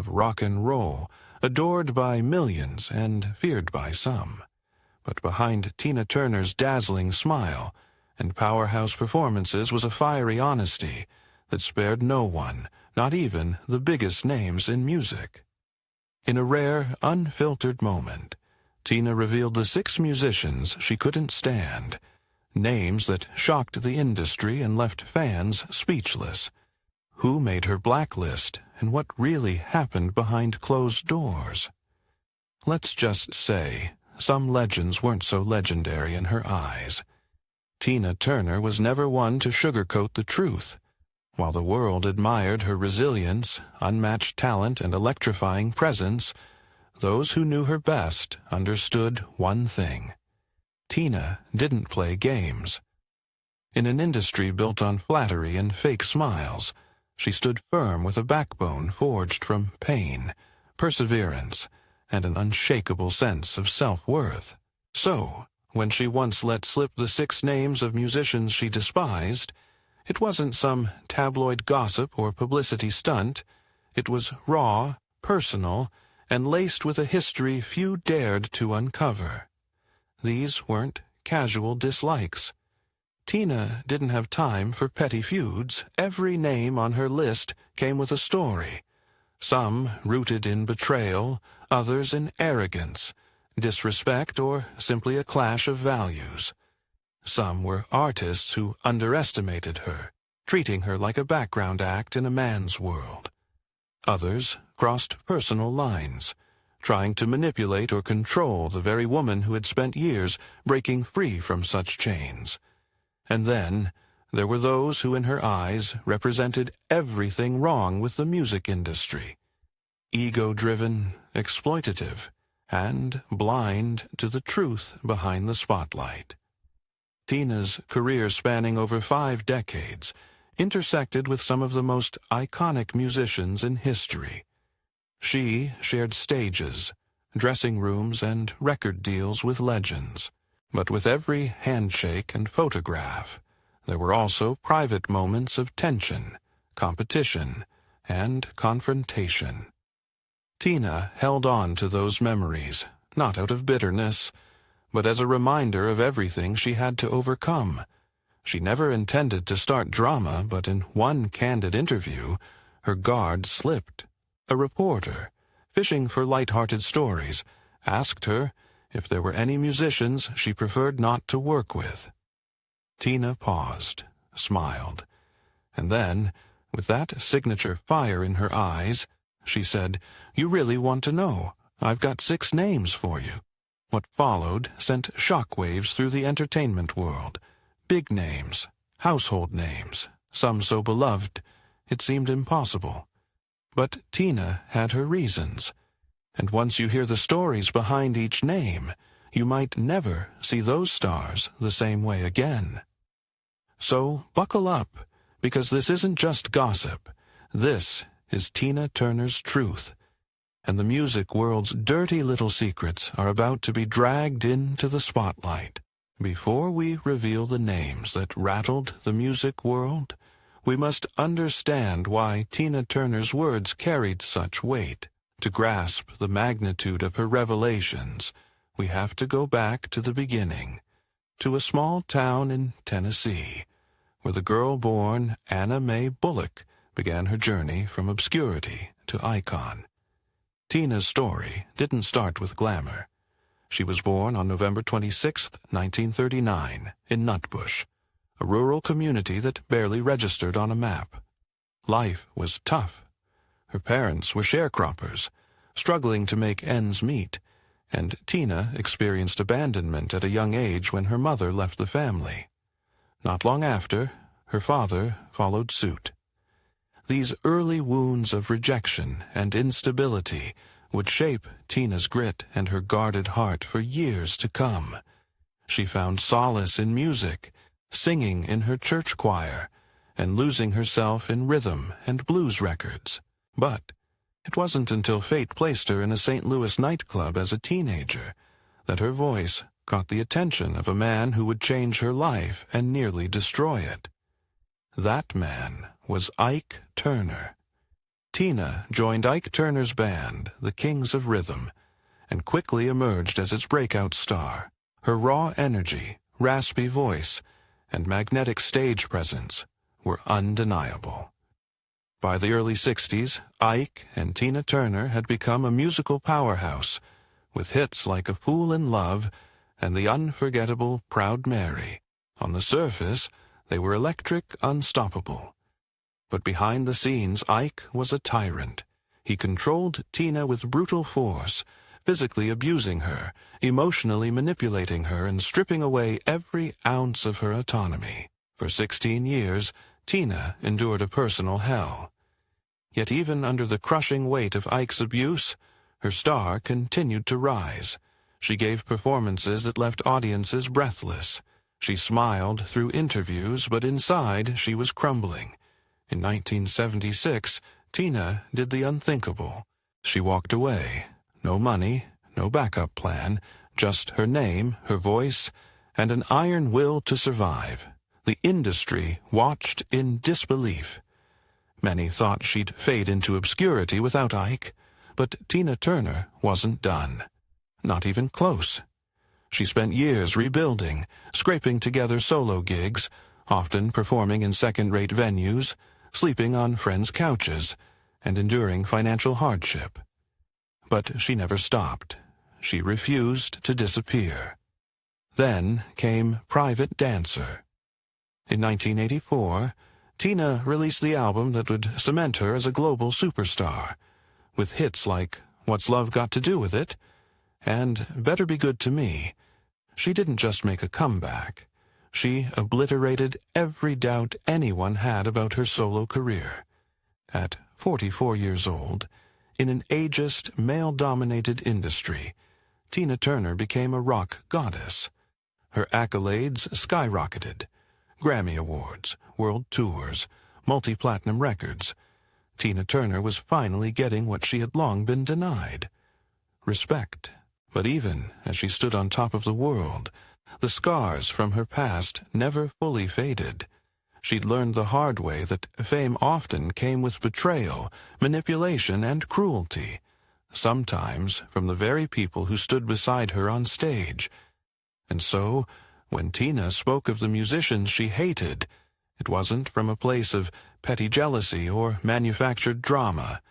of rock and roll, adored by millions and feared by some. But behind Tina Turner's dazzling smile and powerhouse performances was a fiery honesty that spared no one, not even the biggest names in music. In a rare, unfiltered moment, Tina revealed the 6 musicians she couldn't stand, names that shocked the industry and left fans speechless. Who made her blacklist, and what really happened behind closed doors? Let's just say, some legends weren't so legendary in her eyes. Tina Turner was never one to sugarcoat the truth. While the world admired her resilience, unmatched talent, and electrifying presence, those who knew her best understood one thing. Tina didn't play games. In an industry built on flattery and fake smiles, she stood firm with a backbone forged from pain, perseverance, and an unshakable sense of self-worth. So, when she once let slip the 6 names of musicians she despised, it wasn't some tabloid gossip or publicity stunt. It was raw, personal, and laced with a history few dared to uncover. These weren't casual dislikes. Tina didn't have time for petty feuds. Every name on her list came with a story, some rooted in betrayal, others in arrogance, disrespect, or simply a clash of values. Some were artists who underestimated her, treating her like a background act in a man's world. Others crossed personal lines, trying to manipulate or control the very woman who had spent years breaking free from such chains. And then there were those who in her eyes represented everything wrong with the music industry. Ego-driven, exploitative, and blind to the truth behind the spotlight. Tina's career, spanning over 5 decades, intersected with some of the most iconic musicians in history. She shared stages, dressing rooms, and record deals with legends. But with every handshake and photograph, there were also private moments of tension, competition, and confrontation. Tina held on to those memories, not out of bitterness, but as a reminder of everything she had to overcome. She never intended to start drama, but in one candid interview, her guard slipped. A reporter, fishing for light-hearted stories, asked her if there were any musicians she preferred not to work with. Tina paused, smiled, and then, with that signature fire in her eyes, she said, "You really want to know? I've got 6 names for you." What followed sent shockwaves through the entertainment world. Big names, household names, some so beloved it seemed impossible. But Tina had her reasons, and once you hear the stories behind each name, you might never see those stars the same way again. So buckle up, because this isn't just gossip. This is Tina Turner's truth, and the music world's dirty little secrets are about to be dragged into the spotlight. Before we reveal the names that rattled the music world, we must understand why Tina Turner's words carried such weight. To grasp the magnitude of her revelations, we have to go back to the beginning, to a small town in Tennessee, where the girl born Anna Mae Bullock began her journey from obscurity to icon. Tina's story didn't start with glamour. She was born on November 26, 1939, in Nutbush, a rural community that barely registered on a map. Life was tough. Her parents were sharecroppers, struggling to make ends meet, and Tina experienced abandonment at a young age when her mother left the family. Not long after, her father followed suit. These early wounds of rejection and instability would shape Tina's grit and her guarded heart for years to come. She found solace in music, singing in her church choir, and losing herself in rhythm and blues records. But it wasn't until fate placed her in a St. Louis nightclub as a teenager that her voice caught the attention of a man who would change her life and nearly destroy it. That man was Ike Turner. Tina joined Ike Turner's band, the Kings of Rhythm, and quickly emerged as its breakout star. Her raw energy, raspy voice, and magnetic stage presence were undeniable. By the early 60s, Ike and Tina Turner had become a musical powerhouse, with hits like A Fool in Love and the unforgettable Proud Mary. On the surface, they were electric, unstoppable. But behind the scenes, Ike was a tyrant. He controlled Tina with brutal force, physically abusing her, emotionally manipulating her, and stripping away every ounce of her autonomy. For 16 years, Tina endured a personal hell. Yet even under the crushing weight of Ike's abuse, her star continued to rise. She gave performances that left audiences breathless. She smiled through interviews, but inside she was crumbling. In 1976, Tina did the unthinkable. She walked away. No money, no backup plan, just her name, her voice, and an iron will to survive. The industry watched in disbelief. Many thought she'd fade into obscurity without Ike, but Tina Turner wasn't done. Not even close. She spent years rebuilding, scraping together solo gigs, often performing in second-rate venues, sleeping on friends' couches, and enduring financial hardship. But she never stopped. She refused to disappear. Then came Private Dancer. In 1984, Tina released the album that would cement her as a global superstar, with hits like What's Love Got to Do with It? And Better Be Good to Me. She didn't just make a comeback. She obliterated every doubt anyone had about her solo career. At 44 years old, in an ageist, male-dominated industry, Tina Turner became a rock goddess. Her accolades skyrocketed. Grammy Awards, world tours, multi-platinum records. Tina Turner was finally getting what she had long been denied: respect. But even as she stood on top of the world, the scars from her past never fully faded. She'd learned the hard way that fame often came with betrayal, manipulation, and cruelty, sometimes from the very people who stood beside her on stage. And so, when Tina spoke of the musicians she hated, it wasn't from a place of petty jealousy or manufactured drama.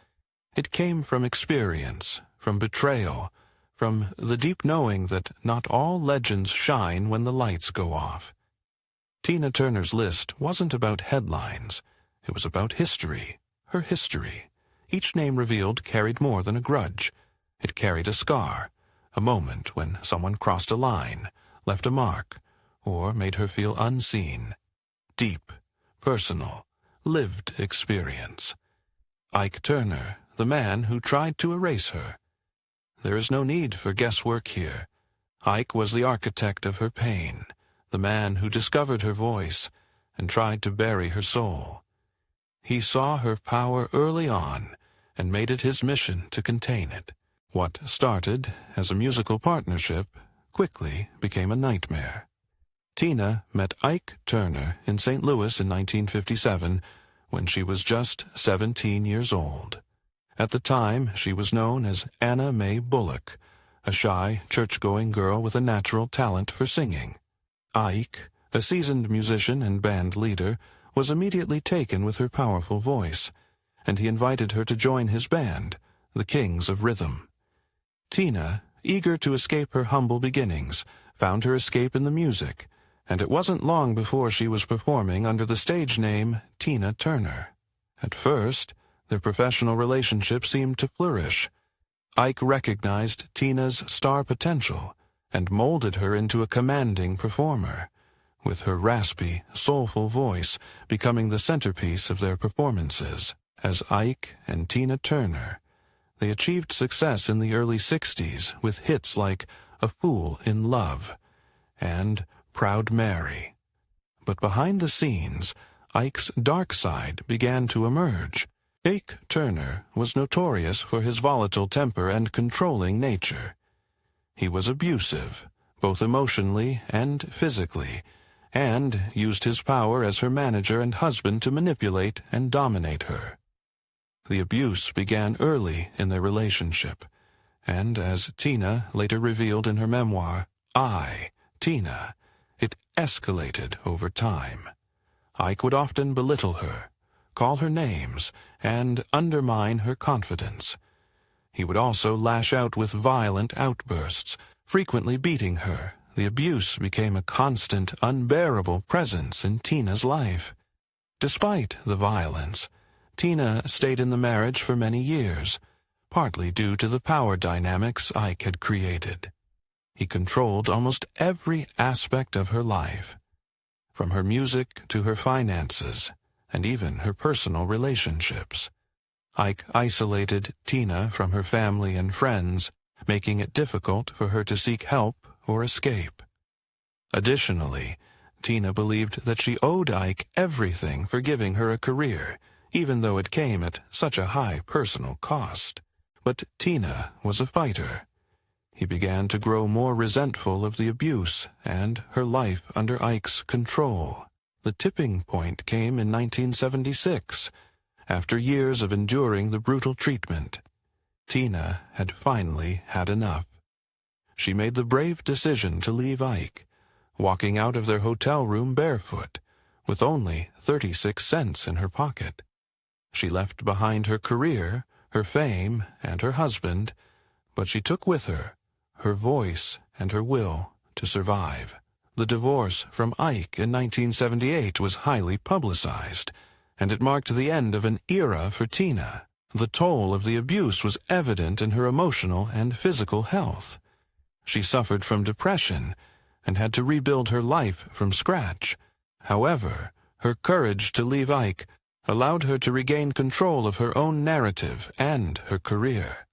It came from experience, from betrayal, from the deep knowing that not all legends shine when the lights go off. Tina Turner's list wasn't about headlines. It was about history, her history. Each name revealed carried more than a grudge. It carried a scar, a moment when someone crossed a line, left a mark, or made her feel unseen. Deep, personal, lived experience. Ike Turner, the man who tried to erase her. There is no need for guesswork here. Ike was the architect of her pain, the man who discovered her voice and tried to bury her soul. He saw her power early on and made it his mission to contain it. What started as a musical partnership quickly became a nightmare. Tina met Ike Turner in St. Louis in 1957 when she was just 17 years old. At the time, she was known as Anna Mae Bullock, a shy, church-going girl with a natural talent for singing. Ike, a seasoned musician and band leader, was immediately taken with her powerful voice, and he invited her to join his band, the Kings of Rhythm. Tina, eager to escape her humble beginnings, found her escape in the music, and it wasn't long before she was performing under the stage name Tina Turner. At first, their professional relationship seemed to flourish. Ike recognized Tina's star potential and molded her into a commanding performer, with her raspy, soulful voice becoming the centerpiece of their performances. As Ike and Tina Turner, they achieved success in the early 60s with hits like A Fool in Love and Proud Mary. But behind the scenes, Ike's dark side began to emerge. Ike Turner was notorious for his volatile temper and controlling nature. He was abusive, both emotionally and physically, and used his power as her manager and husband to manipulate and dominate her. The abuse began early in their relationship, and as Tina later revealed in her memoir, Tina, it escalated over time. Ike would often belittle her, call her names, and undermine her confidence. He would also lash out with violent outbursts, frequently beating her. The abuse became a constant, unbearable presence in Tina's life. Despite the violence, Tina stayed in the marriage for many years, partly due to the power dynamics Ike had created. He controlled almost every aspect of her life, from her music to her finances, and even her personal relationships. Ike isolated Tina from her family and friends, making it difficult for her to seek help or escape. Additionally, Tina believed that she owed Ike everything for giving her a career, even though it came at such a high personal cost. But Tina was a fighter. He began to grow more resentful of the abuse and her life under Ike's control. The tipping point came in 1976, after years of enduring the brutal treatment. Tina had finally had enough. She made the brave decision to leave Ike, walking out of their hotel room barefoot, with only 36 cents in her pocket. She left behind her career, her fame, and her husband, but she took with her her voice and her will to survive. The divorce from Ike in 1978 was highly publicized, and it marked the end of an era for Tina. The toll of the abuse was evident in her emotional and physical health. She suffered from depression and had to rebuild her life from scratch. However, her courage to leave Ike allowed her to regain control of her own narrative and her career.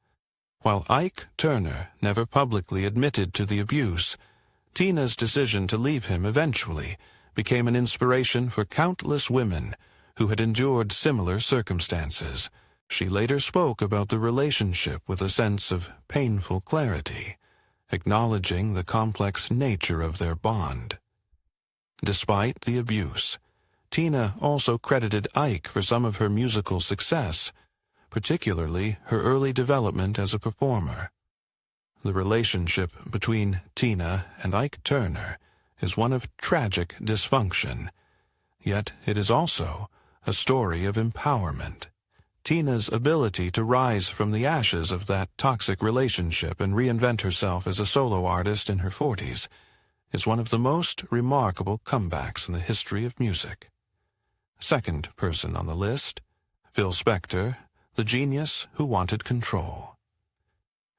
While Ike Turner never publicly admitted to the abuse, Tina's decision to leave him eventually became an inspiration for countless women who had endured similar circumstances. She later spoke about the relationship with a sense of painful clarity, acknowledging the complex nature of their bond. Despite the abuse, Tina also credited Ike for some of her musical success, particularly her early development as a performer. The relationship between Tina and Ike Turner is one of tragic dysfunction, yet it is also a story of empowerment. Tina's ability to rise from the ashes of that toxic relationship and reinvent herself as a solo artist in her 40s is one of the most remarkable comebacks in the history of music. Second person on the list, Phil Spector, the genius who wanted control.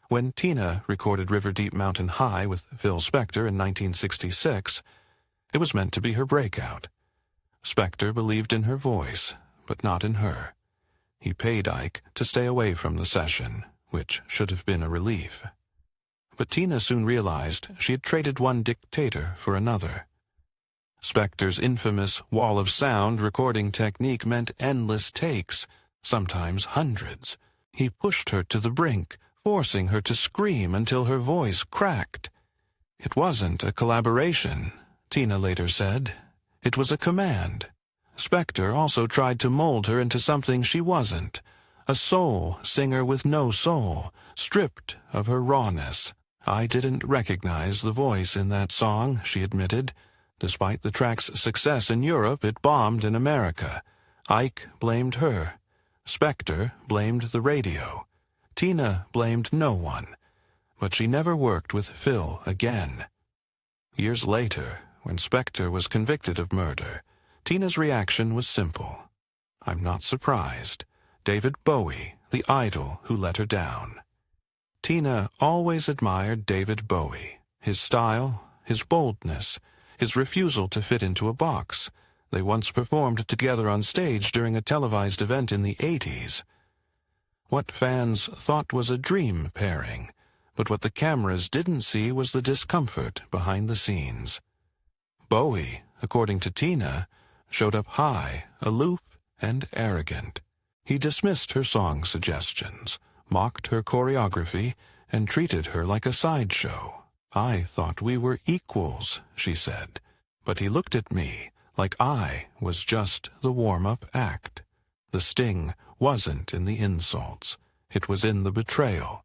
When Tina recorded River Deep Mountain High with Phil Spector in 1966, it was meant to be her breakout. Spector believed in her voice, but not in her. He paid Ike to stay away from the session, which should have been a relief. But Tina soon realized she had traded one dictator for another. Spector's infamous wall of sound recording technique meant endless takes, sometimes hundreds. He pushed her to the brink, forcing her to scream until her voice cracked. It wasn't a collaboration, Tina later said. It was a command. Spector also tried to mold her into something she wasn't, a soul singer with no soul, stripped of her rawness. I didn't recognize the voice in that song, she admitted. Despite the track's success in Europe, it bombed in America. Ike blamed her. Spector blamed the radio. Tina blamed no one. But she never worked with Phil again. Years later, when Spector was convicted of murder, Tina's reaction was simple. I'm not surprised. David Bowie, the idol who let her down. Tina always admired David Bowie, his style, his boldness, his refusal to fit into a box. They once performed together on stage during a televised event in the 80s. What fans thought was a dream pairing, but what the cameras didn't see was the discomfort behind the scenes. Bowie, according to Tina, showed up high, aloof, and arrogant. He dismissed her song suggestions, mocked her choreography, and treated her like a sideshow. I thought we were equals, she said, but he looked at me like I was just the warm-up act. The sting wasn't in the insults. It was in the betrayal.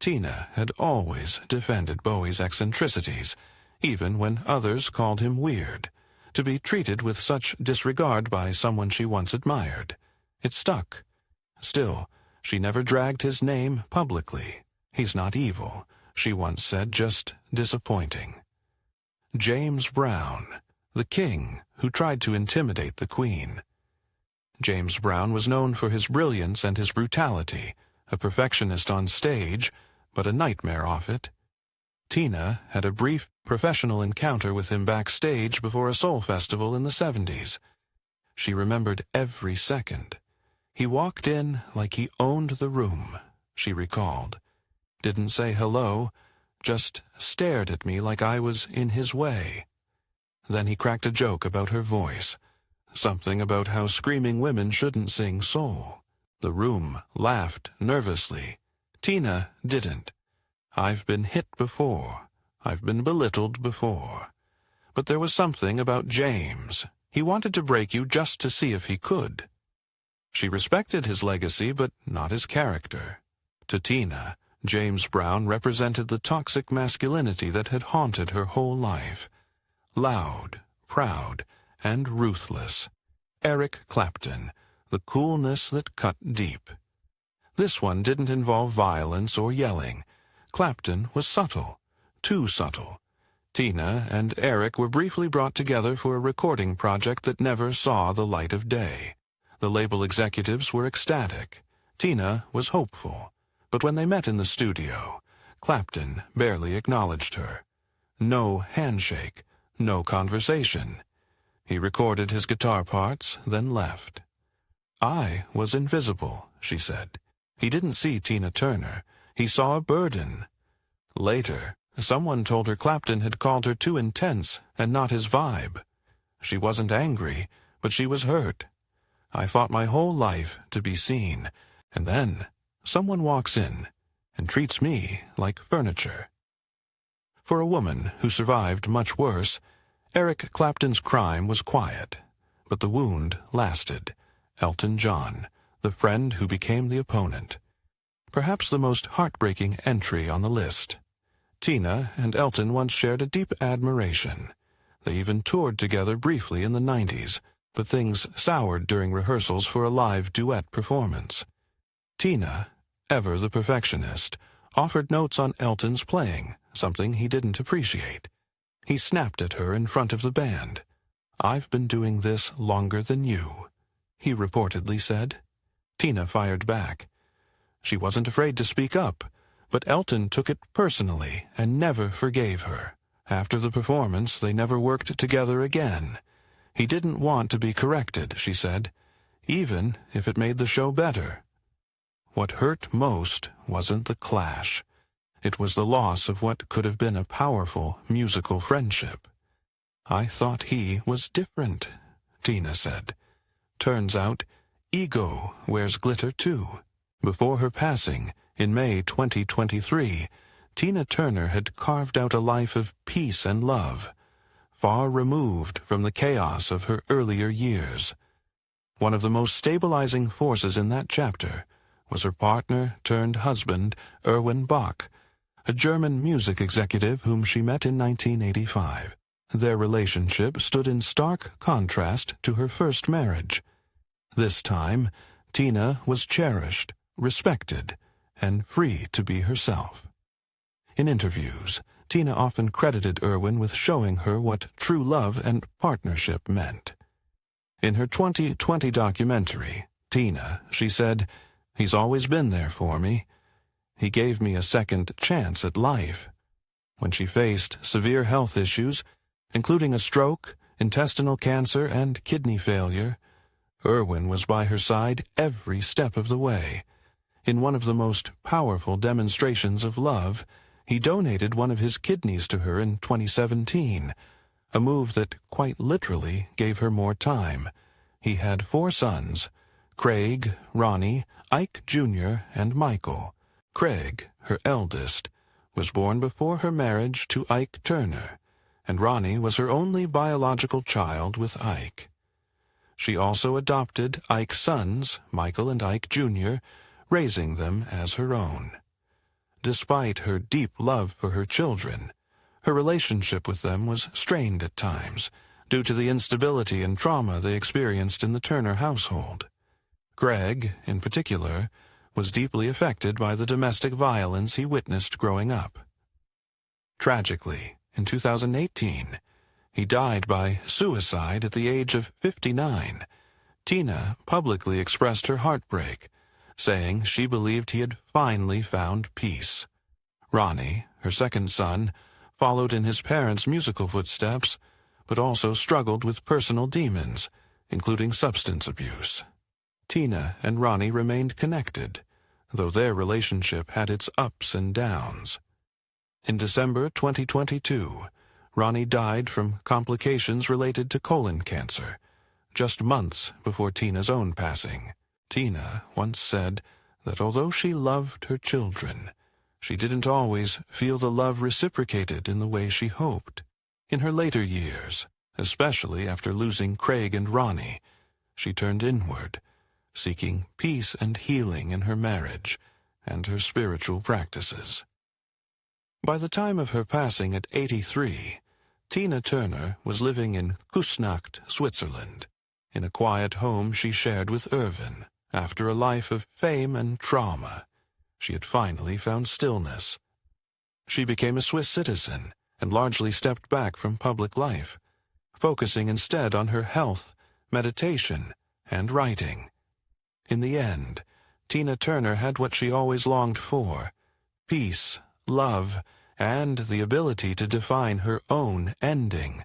Tina had always defended Bowie's eccentricities, even when others called him weird. To be treated with such disregard by someone she once admired. It stuck. Still, she never dragged his name publicly. He's not evil, she once said, just disappointing. James Brown, the king who tried to intimidate the queen. James Brown was known for his brilliance and his brutality, a perfectionist on stage, but a nightmare off it. Tina had a brief professional encounter with him backstage before a soul festival in the 70s. She remembered every second. He walked in like he owned the room, she recalled. Didn't say hello, just stared at me like I was in his way. Then he cracked a joke about her voice, something about how screaming women shouldn't sing soul. The room laughed nervously. Tina didn't. I've been hit before. I've been belittled before. But there was something about James. He wanted to break you just to see if he could. She respected his legacy, but not his character. To Tina, James Brown represented the toxic masculinity that had haunted her whole life. Loud, proud, and ruthless. Eric Clapton, the coolness that cut deep. This one didn't involve violence or yelling. Clapton was subtle, too subtle. Tina and Eric were briefly brought together for a recording project that never saw the light of day. The label executives were ecstatic. Tina was hopeful. But when they met in the studio, Clapton barely acknowledged her. No handshake, no conversation. He recorded his guitar parts, then left. I was invisible, she said. He didn't see Tina Turner. He saw a burden. Later, someone told her Clapton had called her too intense and not his vibe. She wasn't angry, but she was hurt. I fought my whole life to be seen, and then someone walks in and treats me like furniture. For a woman who survived much worse, Eric Clapton's crime was quiet, but the wound lasted. Elton John, the friend who became the opponent. Perhaps the most heartbreaking entry on the list. Tina and Elton once shared a deep admiration. They even toured together briefly in the 90s, but things soured during rehearsals for a live duet performance. Tina, ever the perfectionist, offered notes on Elton's playing, something he didn't appreciate. He snapped at her in front of the band. "I've been doing this longer than you," he reportedly said. Tina fired back. She wasn't afraid to speak up, but Elton took it personally and never forgave her. After the performance, they never worked together again. He didn't want to be corrected, she said, even if it made the show better. What hurt most wasn't the clash. It was the loss of what could have been a powerful musical friendship. "I thought he was different," Tina said. Turns out, ego wears glitter too. Before her passing, in May 2023, Tina Turner had carved out a life of peace and love, far removed from the chaos of her earlier years. One of the most stabilizing forces in that chapter was her partner-turned-husband, Erwin Bach, a German music executive whom she met in 1985. Their relationship stood in stark contrast to her first marriage. This time, Tina was cherished, respected, and free to be herself. In interviews, Tina often credited Erwin with showing her what true love and partnership meant. In her 2020 documentary, Tina, she said, "He's always been there for me. He gave me a second chance at life." When she faced severe health issues, including a stroke, intestinal cancer, and kidney failure, Erwin was by her side every step of the way. In one of the most powerful demonstrations of love, he donated one of his kidneys to her in 2017, a move that quite literally gave her more time. He had 4 sons, Craig, Ronnie, Ike Jr., and Michael. Craig, her eldest, was born before her marriage to Ike Turner, and Ronnie was her only biological child with Ike. She also adopted Ike's sons, Michael and Ike Jr., raising them as her own. Despite her deep love for her children, her relationship with them was strained at times due to the instability and trauma they experienced in the Turner household. Greg, in particular, was deeply affected by the domestic violence he witnessed growing up. Tragically, in 2018, he died by suicide at the age of 59. Tina publicly expressed her heartbreak, saying she believed he had finally found peace. Ronnie, her second son, followed in his parents' musical footsteps, but also struggled with personal demons, including substance abuse. Tina and Ronnie remained connected, though their relationship had its ups and downs. In December 2022, Ronnie died from complications related to colon cancer, just months before Tina's own passing. Tina once said that although she loved her children, she didn't always feel the love reciprocated in the way she hoped. In her later years, especially after losing Craig and Ronnie, she turned inward, seeking peace and healing in her marriage and her spiritual practices. By the time of her passing at 83, Tina Turner was living in Küsnacht, Switzerland, in a quiet home she shared with Irvin. After a life of fame and trauma, she had finally found stillness. She became a Swiss citizen and largely stepped back from public life, focusing instead on her health, meditation, and writing. In the end, Tina Turner had what she always longed for: peace, love, and the ability to define her own ending